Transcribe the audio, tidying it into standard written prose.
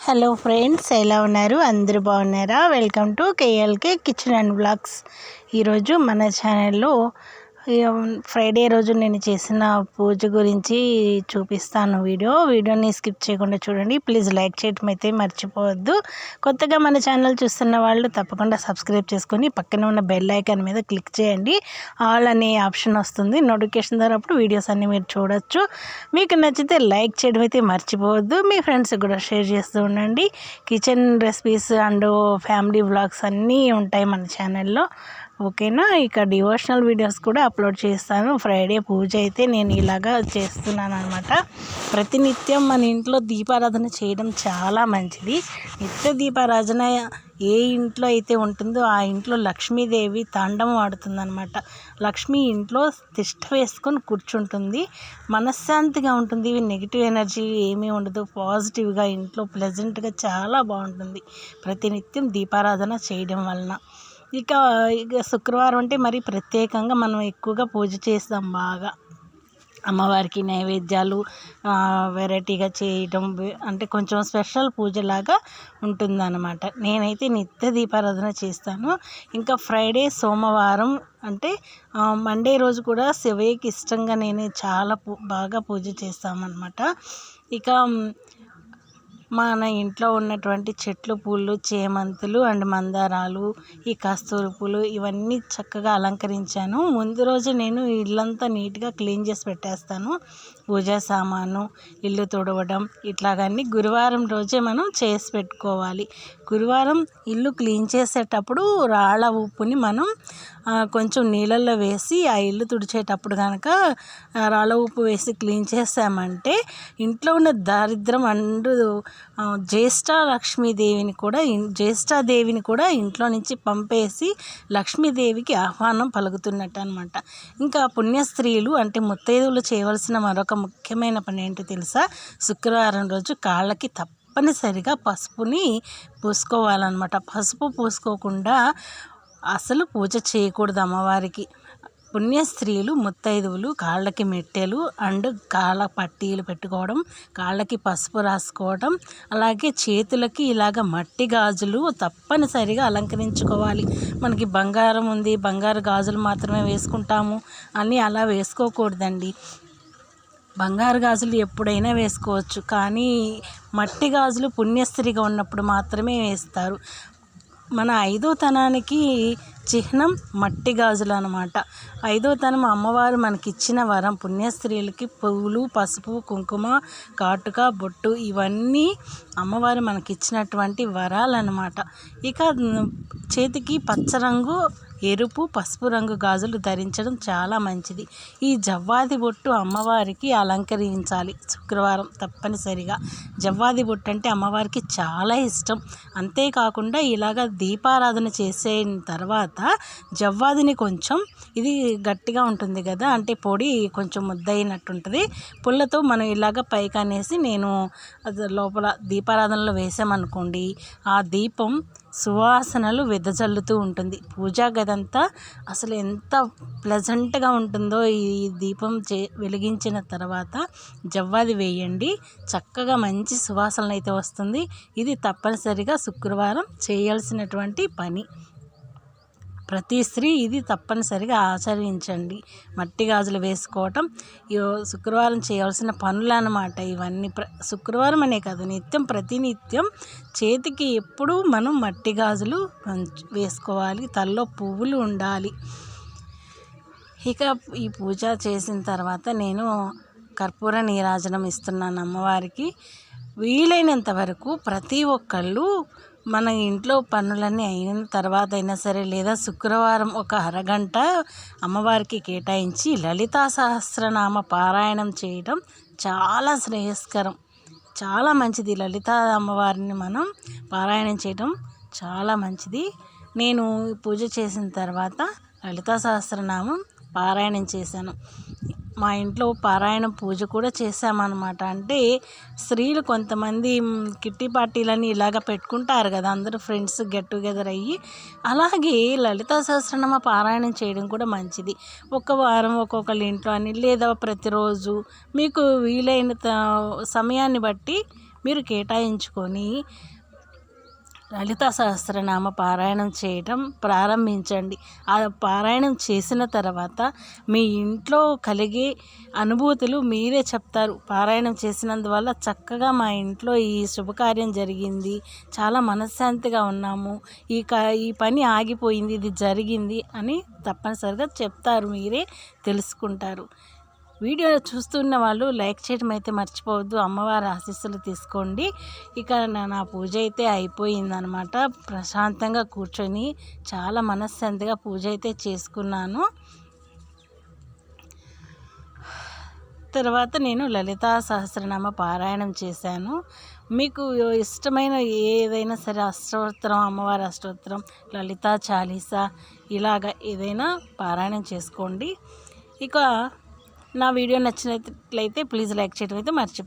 Hello friends, ఎలా ఉన్నారు? అందరూ బాగున్నారా? Welcome to KLK kitchen and blogs. ఈరోజు మన ఛానల్లో ఫ్రైడే రోజు నేను చేసిన పూజ గురించి చూపిస్తాను. వీడియోని స్కిప్ చేయకుండా చూడండి. ప్లీజ్ లైక్ చేయడం అయితే మర్చిపోవద్దు. కొత్తగా మన ఛానల్ చూస్తున్న వాళ్ళు తప్పకుండా సబ్స్క్రైబ్ చేసుకొని పక్కన ఉన్న బెల్ ఐకాన్ మీద క్లిక్ చేయండి. ఆల్ అనే ఆప్షన్ వస్తుంది. నోటిఫికేషన్ ద్వారా అప్పుడు వీడియోస్ అన్నీ మీరు చూడొచ్చు. మీకు నచ్చితే లైక్ చేయడం అయితే మర్చిపోవద్దు. మీ ఫ్రెండ్స్కి కూడా షేర్ చేస్తూ ఉండండి. Kitchen recipes and family vlogs అన్నీ ఉంటాయి మన ఛానల్లో. ఓకేనా? ఇక డివోషనల్ వీడియోస్ కూడా అప్లోడ్ చేస్తాను. ఫ్రైడే పూజ అయితే నేను ఇలాగా చేస్తున్నాను అనమాట. ప్రతినిత్యం మన ఇంట్లో దీపారాధన చేయడం చాలా మంచిది. నిత్య దీపారాధన ఏ ఇంట్లో అయితే ఉంటుందో ఆ ఇంట్లో లక్ష్మీదేవి తాండవం ఆడుతుందన్నమాట. లక్ష్మి ఇంట్లో తిష్ట వేసుకొని కూర్చుంటుంది. మనశ్శాంతిగా ఉంటుంది. నెగిటివ్ ఎనర్జీ ఏమీ ఉండదు. పాజిటివ్గా ఇంట్లో ప్లెజెంట్గా చాలా బాగుంటుంది ప్రతినిత్యం దీపారాధన చేయడం వలన. ఇక శుక్రవారం అంటే మరి ప్రత్యేకంగా మనం ఎక్కువగా పూజ చేస్తాం. బాగా అమ్మవారికి నైవేద్యాలు వెరైటీగా చేయటం అంటే కొంచెం స్పెషల్ పూజలాగా ఉంటుందన్నమాట. నేనైతే నిత్య దీపారాధన చేస్తాను. ఇంకా ఫ్రైడే, సోమవారం అంటే మండే రోజు కూడా శివయ్యకి ఇష్టంగా నేను చాలా బాగా పూజ చేస్తామన్నమాట. ఇక మన ఇంట్లో ఉన్నటువంటి చెట్లు పూలు, చేమంతులు అండ్ మందారాలు, ఈ కస్తూరి పూలు ఇవన్నీ చక్కగా అలంకరించాను. ముందు రోజు నేను ఇల్లంతా నీట్గా క్లీన్ చేసి పెట్టేస్తాను. పూజా సామాను, ఇల్లు తుడవడం ఇట్లాగన్నీ గురువారం రోజే మనం చేసి పెట్టుకోవాలి. గురువారం ఇల్లు క్లీన్ చేసేటప్పుడు రాళ్ళ ఉప్పుని మనం కొంచెం నీళ్ళల్లో వేసి ఆ ఇల్లు తుడిచేటప్పుడు కనుక రాళ్ళ ఉప్పు వేసి క్లీన్ చేసామంటే ఇంట్లో ఉన్న దారిద్రం అండ్ జ్యేష్ఠాదేవిని కూడా ఇంట్లో నుంచి పంపేసి లక్ష్మీదేవికి ఆహ్వానం పలుకుతున్నట్టు అనమాట. ఇంకా పుణ్యస్త్రీలు అంటే ముత్తైదువులు చేయవలసిన మరొక ముఖ్యమైన పని ఏంటో తెలుసా? శుక్రవారం రోజు కాళ్ళకి తప్పనిసరిగా పసుపుని పూసుకోవాలన్నమాట. పసుపు పూసుకోకుండా అసలు పూజ చేయకూడదు అమ్మవారికి. పుణ్యస్త్రీలు ముత్తైదువులు కాళ్ళకి మెట్టెలు అండ్ కాళ్ళ పట్టీలు పెట్టుకోవడం, కాళ్ళకి పసుపు రాసుకోవడం, అలాగే చేతులకి ఇలాగ మట్టి గాజులు తప్పనిసరిగా అలంకరించుకోవాలి. మనకి బంగారం ఉంది, బంగారు గాజులు మాత్రమే వేసుకుంటాము అని అలా వేసుకోకూడదండి. బంగారు గాజులు ఎప్పుడైనా వేసుకోవచ్చు, కానీ మట్టి గాజులు పుణ్యస్త్రీగా ఉన్నప్పుడు మాత్రమే వేస్తారు. మన 5వ తనానికి చిహ్నం మట్టి గాజులు అనమాట. 5వ తనం అమ్మవారు మనకిచ్చిన వరం. పుణ్యస్త్రీలకి పువ్వులు, పసుపు, కుంకుమ, కాటుక, బొట్టు ఇవన్నీ అమ్మవారు మనకిచ్చినటువంటి వరాలన్నమాట. ఇక చేతికి పచ్చరంగు, ఎరుపు, పసుపు రంగు గాజులు ధరించడం చాలా మంచిది. ఈ జవ్వాది బొట్టు అమ్మవారికి అలంకరించాలి శుక్రవారం తప్పనిసరిగా. జవ్వాది బొట్టు అంటే అమ్మవారికి చాలా ఇష్టం. అంతేకాకుండా ఇలాగ దీపారాధన చేసిన తర్వాత జవ్వాదిని కొంచెం, ఇది గట్టిగా ఉంటుంది కదా, అంటే పొడి కొంచెం ముద్దయినట్టు ఉంటుంది, పుల్లతో మనం ఇలాగ పైకి అనేసి నేను లోపల దీపారాధనలో వేసామనుకోండి, ఆ దీపం సువాసనలు వెదజల్లుతూ ఉంటుంది. పూజా గదంతా అసలు ఎంత ప్లెజెంట్గా ఉంటుందో. ఈ దీపం వెలిగించిన తర్వాత జవ్వాది వేయండి, చక్కగా మంచి సువాసనలు అయితే వస్తుంది. ఇది తప్పనిసరిగా శుక్రవారం చేయాల్సినటువంటి పని. ప్రతి స్త్రీ ఇది తప్పనిసరిగా ఆచరించండి. మట్టి గాజులు వేసుకోవటం శుక్రవారం చేయాల్సిన పనులు అన్నమాట. ఇవన్నీ శుక్రవారం అనే కాదు, నిత్యం ప్రతినిత్యం చేతికి ఎప్పుడూ మనం మట్టి గాజులు వేసుకోవాలి. తలలో పువ్వులు ఉండాలి. ఇక ఈ పూజ చేసిన తర్వాత నేను కర్పూర నీరాజనం ఇస్తున్నాను అమ్మవారికి. వీలైనంత వరకు ప్రతి ఒక్కళ్ళు మన ఇంట్లో పనులన్నీ అయిన తర్వాత అయినా సరే, లేదా శుక్రవారం ఒక అరగంట అమ్మవారికి కేటాయించి లలితా సహస్రనామ పారాయణం చేయడం చాలా శ్రేయస్కరం, చాలా మంచిది. లలితా అమ్మవారిని మనం పారాయణం చేయడం చాలా మంచిది. నేను పూజ చేసిన తర్వాత లలితా సహస్రనామం పారాయణం చేశాను. మా ఇంట్లో పారాయణం పూజ కూడా చేశామన్నమాట. అంటే స్త్రీలు కొంతమంది కిట్టి పార్టీలని ఇలాగ పెట్టుకుంటారు కదా, అందరూ ఫ్రెండ్స్ గెట్ టుగెదర్ అయ్యి. అలాగే లలితా సహస్రనామ పారాయణం చేయడం కూడా మంచిది. ఒక వారం ఒక్కొక్కళ్ళ ఇంట్లో అని, లేదా ప్రతిరోజు మీకు వీలైన సమయాన్ని బట్టి మీరు కేటాయించుకొని లలితా సహస్రనామ పారాయణం చేయటం ప్రారంభించండి. ఆ పారాయణం చేసిన తర్వాత మీ ఇంట్లో కలిగే అనుభూతులు మీరే చెప్తారు. పారాయణం చేసినందువల్ల చక్కగా మా ఇంట్లో ఈ శుభకార్యం జరిగింది, చాలా మనశ్శాంతిగా ఉన్నాము, ఈ పని ఆగిపోయింది, ఇది జరిగింది అని తప్పనిసరిగా చెప్తారు, మీరే తెలుసుకుంటారు. వీడియో చూస్తున్న వాళ్ళు లైక్ చేయడం అయితే మర్చిపోవద్దు. అమ్మవారి ఆశీస్సులు తీసుకోండి. ఇక నా పూజ అయితే అయిపోయిందనమాట. ప్రశాంతంగా కూర్చొని చాలా మనశ్శాంతిగా పూజ అయితే చేసుకున్నాను. తర్వాత నేను లలితా సహస్రనామ పారాయణం చేశాను. మీకు ఇష్టమైన ఏదైనా సరే అష్టోత్తరం, అమ్మవారి అష్టోత్తరం, లలితా చాలీసా ఇలాగ ఏదైనా పారాయణం చేసుకోండి. ఇక నా వీడియో నచ్చినట్లయితే ప్లీజ్ లైక్ చేయడం అయితే మర్చిపోండి.